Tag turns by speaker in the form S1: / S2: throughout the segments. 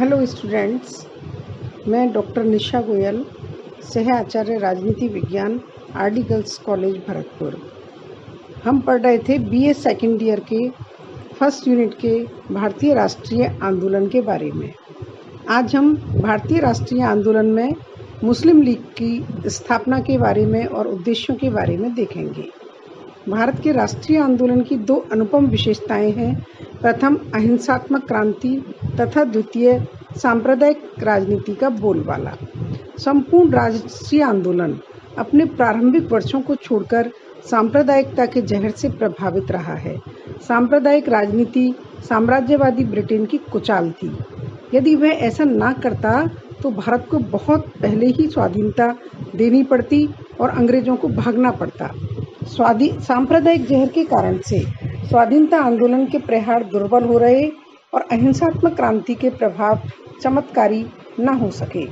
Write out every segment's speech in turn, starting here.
S1: Hello students, मैं doctor निशा गोयल, सह आचार्य राजनीति विज्ञान, आरडी गर्ल्स कॉलेज भरतपुर। हम पढ़ रहे थे बीए सेकेंड ईयर के फर्स्ट यूनिट के भारतीय राष्ट्रीय आंदोलन के बारे में। आज हम भारतीय राष्ट्रीय आंदोलन में मुस्लिम लीग की स्थापना के बारे में और उद्देश्यों के बारे में देखेंगे। भारत के राष्ट्रीय आंदोलन की दो अनुपम विशेषताएं हैं। प्रथम, अहिंसात्मक क्रांति तथा द्वितीय, सांप्रदायिक राजनीति का बोलबाला। संपूर्ण राष्ट्रीय आंदोलन अपने प्रारंभिक वर्षों को छोड़कर सांप्रदायिकता के जहर से प्रभावित रहा है। सांप्रदायिक राजनीति साम्राज्यवादी ब्रिटेन की कुचाल थी। यदि वह ऐसा ना करता तो भारत को बहुत पहले ही स्वाधीनता देनी पड़ती और अंग्रेजों को भागना पड़ता। सांप्रदायिक जहर के कारण से स्वाधीनता आंदोलन के प्रहार दुर्बल हो रहे और अहिंसात्मक क्रांति के प्रभाव चमत्कारी न हो सके।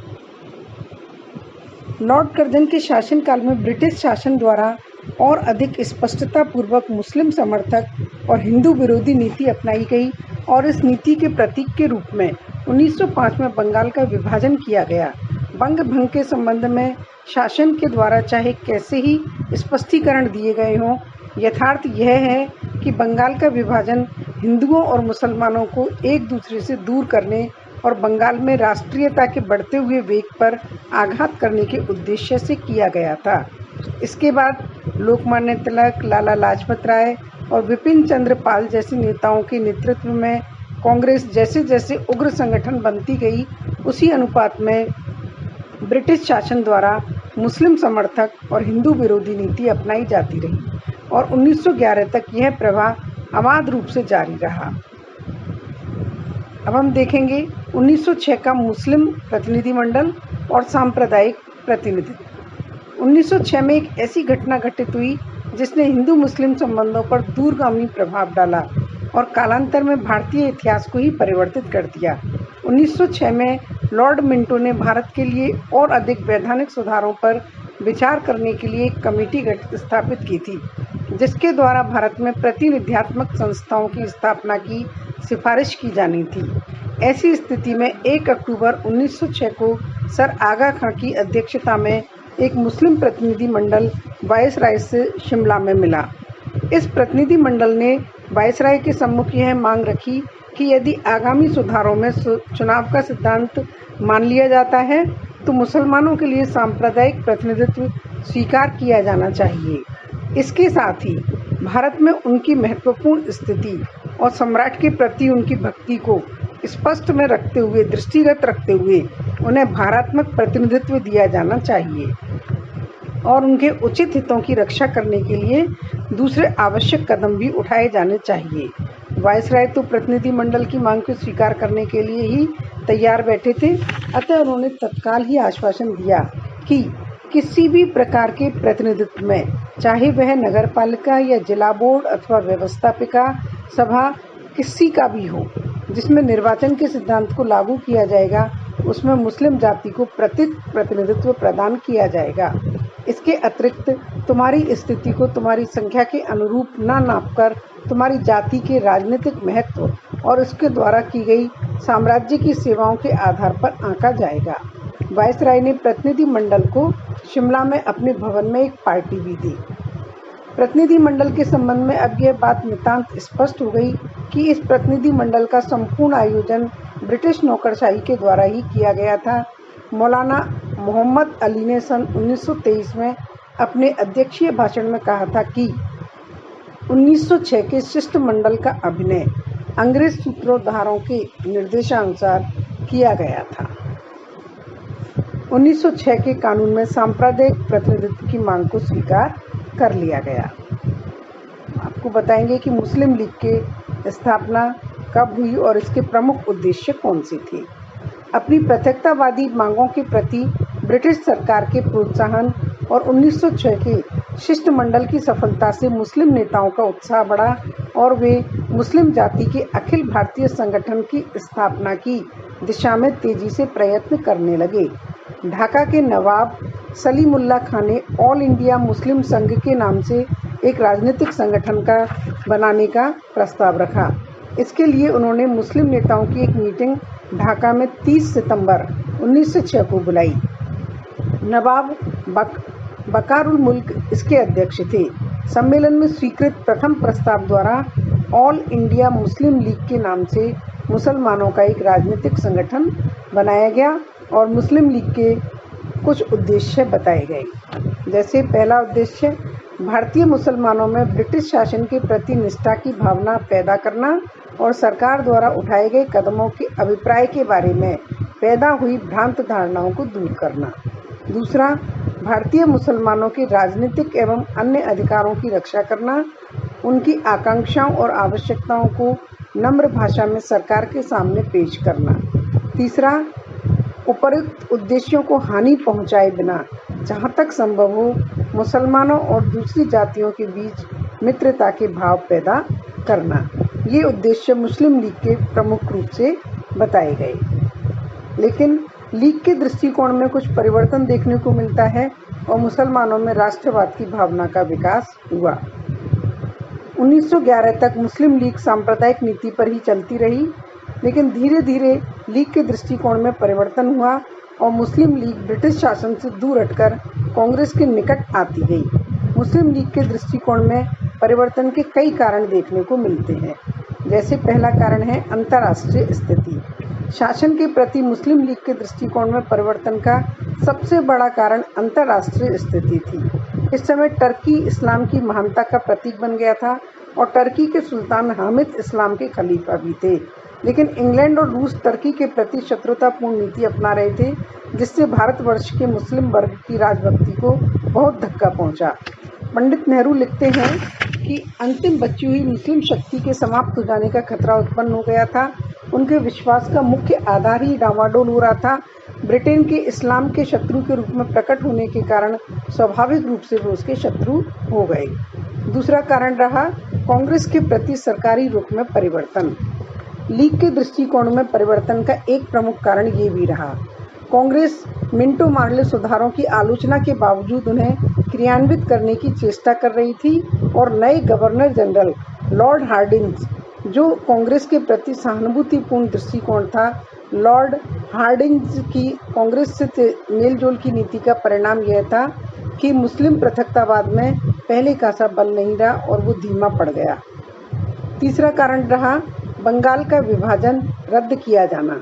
S1: लॉर्ड कर्जन के शासनकाल में ब्रिटिश शासन द्वारा और अधिक स्पष्टता पूर्वक मुस्लिम समर्थक और हिंदू विरोधी नीति अपनाई गई और इस नीति के प्रतीक के रूप में 1905 में बंगाल का विभाजन किया गया। बंग भंग के संबंध में शासन के द्वारा चाहे कैसे ही स्पष्टीकरण दिए गए हों, यथार्थ यह है कि बंगाल का विभाजन हिंदुओं और मुसलमानों को एक दूसरे से दूर करने और बंगाल में राष्ट्रीयता के बढ़ते हुए वेग पर आघात करने के उद्देश्य से किया गया था। इसके बाद लोकमान्य तिलक, लाला लाजपत राय और विपिन चंद्र पाल जैसे नेताओं के नेतृत्व में कांग्रेस जैसे जैसे उग्र संगठन बनती गई, उसी अनुपात में ब्रिटिश शासन द्वारा मुस्लिम समर्थक और हिंदू विरोधी नीति अपनाई जाती रही और 1911 तक यह प्रवाह अबाध रूप से जारी रहा। अब हम देखेंगे 1906 का मुस्लिम प्रतिनिधिमंडल और सांप्रदायिक प्रतिनिधित्व। 1906 में एक ऐसी घटना घटित हुई जिसने हिंदू मुस्लिम संबंधों पर दूरगामी प्रभाव डाला और कालांतर में भारतीय इतिहास को ही परिवर्तित कर दिया। 1906 में लॉर्ड मिंटो ने भारत के लिए और अधिक वैधानिक सुधारों पर विचार करने के लिए एक कमेटी स्थापित की थी, जिसके द्वारा भारत में प्रतिनिध्यात्मक संस्थाओं की स्थापना की सिफारिश की जानी थी। ऐसी स्थिति में 1 अक्टूबर 1906 को सर आगा खां की अध्यक्षता में एक मुस्लिम प्रतिनिधि मंडल वायसराय से शिमला में मिला। इस प्रतिनिधि मंडल ने वायसराय के सम्मुख यह मांग रखी कि यदि आगामी सुधारों में चुनाव का सिद्धांत मान लिया जाता है तो मुसलमानों के लिए सांप्रदायिक प्रतिनिधित्व स्वीकार किया जाना चाहिए। इसके साथ ही भारत में उनकी महत्वपूर्ण स्थिति और सम्राट के प्रति उनकी भक्ति को स्पष्ट में रखते हुए, दृष्टिगत रखते हुए उन्हें भारात्मक प्रतिनिधित्व दिया जाना चाहिए और उनके उचित हितों की रक्षा करने के लिए दूसरे आवश्यक कदम भी उठाए जाने चाहिए। वायसराय तो प्रतिनिधि मंडल की मांग को स्वीकार करने के लिए ही तैयार बैठे थे, अतः उन्होंने तत्काल ही आश्वासन दिया कि किसी भी प्रकार के प्रतिनिधित्व में, चाहे वह नगरपालिका या जिला बोर्ड अथवा व्यवस्थापिका सभा किसी का भी हो, जिसमें निर्वाचन के सिद्धांत को लागू किया जाएगा, उसमें मुस्लिम जाति को प्रतिनिधित्व प्रदान किया जाएगा। इसके अतिरिक्त तुम्हारी स्थिति को तुम्हारी संख्या के अनुरूप न नापकर तुम्हारी जाति के राजनीतिक महत्व और उसके द्वारा की गई साम्राज्य की सेवाओं के आधार पर आंका जाएगा। वायसराय ने प्रतिनिधि मंडल को शिमला में अपने भवन में एक पार्टी भी दी। प्रतिनिधि मंडल के संबंध में अब यह बात नितांत स्पष्ट हो गई कि इस प्रतिनिधि मंडल का संपूर्ण आयोजन ब्रिटिश नौकरशाही के द्वारा ही किया गया था। मौलाना मोहम्मद अली ने सन 1923 में अपने अध्यक्षीय भाषण में कहा था कि 1906 के शिष्टमंडल का अभिनय अंग्रेज सूत्रोधारों के निर्देशानुसार किया गया था। 1906 के कानून में सांप्रदायिक प्रतिनिधित्व की मांग को स्वीकार कर लिया गया। आपको बताएंगे कि मुस्लिम लीग के स्थापना कब हुई और इसके प्रमुख उद्देश्य कौन से थे। अपनी पृथकतावादी मांगों के प्रति ब्रिटिश सरकार के प्रोत्साहन और 1906 के शिष्टमंडल की सफलता से मुस्लिम नेताओं का उत्साह बढ़ा और वे मुस्लिम जाति के अखिल भारतीय संगठन की स्थापना की दिशा में तेजी से प्रयत्न करने लगे। ढाका के नवाब सलीमुल्लाह खान ने ऑल इंडिया मुस्लिम संघ के नाम से एक राजनीतिक संगठन का बनाने का प्रस्ताव रखा इसके लिए उन्होंने मुस्लिम नेताओं की एक मीटिंग ढाका में 30 सितंबर 1906 को बुलाई। नवाब बकारुल मुल्क इसके अध्यक्ष थे। सम्मेलन में स्वीकृत प्रथम प्रस्ताव द्वारा ऑल इंडिया मुस्लिम लीग के नाम से मुसलमानों का एक राजनीतिक संगठन बनाया गया और मुस्लिम लीग के कुछ उद्देश्य बताए गए। जैसे पहला उद्देश्य भारतीय मुसलमानों में ब्रिटिश शासन के प्रति निष्ठा की भावना पैदा करना और सरकार द्वारा उठाए गए कदमों के अभिप्राय के बारे में पैदा हुई भ्रांत धारणाओं को दूर करना। दूसरा, भारतीय मुसलमानों के राजनीतिक एवं अन्य अधिकारों की रक्षा करना, उनकी आकांक्षाओं और आवश्यकताओं को नम्र भाषा में सरकार के सामने पेश करना। तीसरा, उपर्युक्त उद्देश्यों को हानि पहुंचाए बिना जहां तक संभव हो मुसलमानों और दूसरी जातियों के बीच मित्रता के भाव पैदा करना। ये उद्देश्य मुस्लिम लीग के प्रमुख रूप से बताए गए। लेकिन लीग के दृष्टिकोण में कुछ परिवर्तन देखने को मिलता है और मुसलमानों में राष्ट्रवाद की भावना का विकास हुआ। 1911 तक मुस्लिम लीग सांप्रदायिक नीति पर ही चलती रही, लेकिन धीरे धीरे लीग के दृष्टिकोण में परिवर्तन हुआ और मुस्लिम लीग ब्रिटिश शासन से दूर हटकर कांग्रेस के निकट आती गई। मुस्लिम लीग के दृष्टिकोण में परिवर्तन के कई कारण देखने को मिलते हैं। जैसे पहला कारण है अंतर्राष्ट्रीय स्थिति। शासन के प्रति मुस्लिम लीग के दृष्टिकोण में परिवर्तन का सबसे बड़ा कारण अंतर्राष्ट्रीय स्थिति थी। इस समय टर्की इस्लाम की महानता का प्रतीक बन गया था और टर्की के सुल्तान हामिद इस्लाम के खलीफा भी थे। लेकिन इंग्लैंड और रूस टर्की के प्रति शत्रुतापूर्ण नीति अपना रहे थे, जिससे भारतवर्ष के मुस्लिम वर्ग की राजभक्ति को बहुत धक्का पहुंचा। पंडित नेहरू लिखते हैं कि अंतिम बची हुई मुस्लिम शक्ति के समाप्त हो जाने का खतरा उत्पन्न हो गया था। उनके विश्वास का मुख्य आधार ही डामाडोल हो रहा था। ब्रिटेन के इस्लाम के शत्रु के रूप में प्रकट होने के कारण स्वाभाविक रूप से वो उसके शत्रु हो गए। दूसरा कारण रहा कांग्रेस के प्रति सरकारी रुख में परिवर्तन। लीग के दृष्टिकोण में परिवर्तन का एक प्रमुख कारण ये भी रहा, कांग्रेस मिंटो मार्ले सुधारों की आलोचना के बावजूद उन्हें क्रियान्वित करने की चेष्टा कर रही थी और नए गवर्नर जनरल लॉर्ड हार्डिंग्स, जो कांग्रेस के प्रति सहानुभूतिपूर्ण दृष्टिकोण था, लॉर्ड हार्डिंग्स की कांग्रेस से मेलजोल की नीति का परिणाम यह था कि मुस्लिम पृथकतावाद में पहले का सा बल नहीं रहा और वो धीमा पड़ गया। तीसरा कारण रहा बंगाल का विभाजन रद्द किया जाना।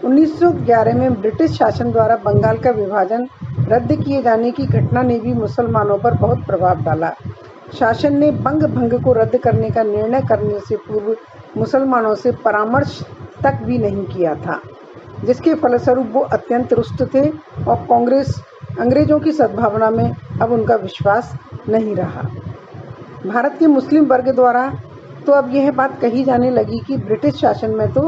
S1: 1911 में ब्रिटिश शासन द्वारा बंगाल का विभाजन रद्द किए जाने की घटना ने भी मुसलमानों पर बहुत प्रभाव डाला। शासन ने बंग भंग को रद्द करने का निर्णय करने से पूर्व मुसलमानों से परामर्श तक भी नहीं किया था, जिसके फलस्वरूप वो अत्यंत रुष्ट थे और कांग्रेस अंग्रेजों की सद्भावना में अब उनका विश्वास नहीं रहा। भारत के मुस्लिम वर्ग द्वारा तो अब यह बात कही जाने लगी कि ब्रिटिश शासन में तो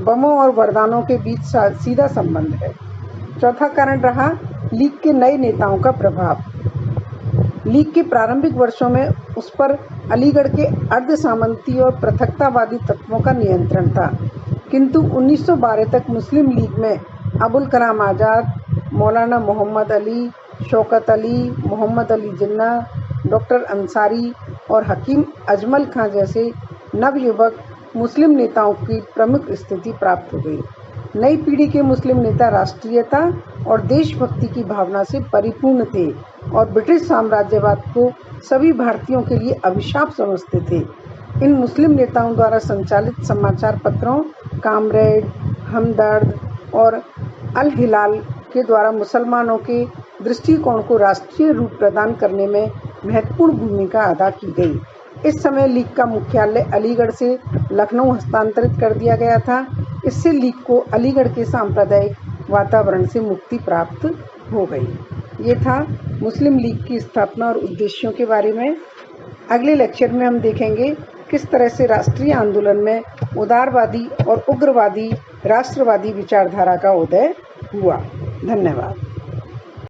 S1: बमों और वरदानों के बीच सीधा संबंध है। चौथा कारण रहा लीग के नए नेताओं का प्रभाव। लीग के प्रारंभिक वर्षों में उस पर अलीगढ़ के अर्ध सामंती और पृथकतावादी तत्वों का नियंत्रण था, किंतु 1912 तक मुस्लिम लीग में अबुल कलाम आज़ाद, मौलाना मोहम्मद अली, शौकत अली, मोहम्मद अली जिन्ना, डॉक्टर अंसारी और हकीम अजमल खां जैसे नवयुवक मुस्लिम नेताओं की प्रमुख स्थिति प्राप्त हो गई। नई पीढ़ी के मुस्लिम नेता राष्ट्रीयता और देशभक्ति की भावना से परिपूर्ण थे और ब्रिटिश साम्राज्यवाद को सभी भारतीयों के लिए अभिशाप समझते थे। इन मुस्लिम नेताओं द्वारा संचालित समाचार पत्रों कामरेड, हमदर्द और अल हिलाल के द्वारा मुसलमानों के दृष्टिकोण को राष्ट्रीय रूप प्रदान करने में महत्वपूर्ण भूमिका अदा की गई। इस समय लीग का मुख्यालय अलीगढ़ से लखनऊ हस्तांतरित कर दिया गया था। इससे लीग को अलीगढ़ के सांप्रदायिक वातावरण से मुक्ति प्राप्त हो गई। ये था मुस्लिम लीग की स्थापना और उद्देश्यों के बारे में। अगले लेक्चर में हम देखेंगे किस तरह से राष्ट्रीय आंदोलन में उदारवादी और उग्रवादी राष्ट्रवादी विचारधारा का उदय हुआ। धन्यवाद।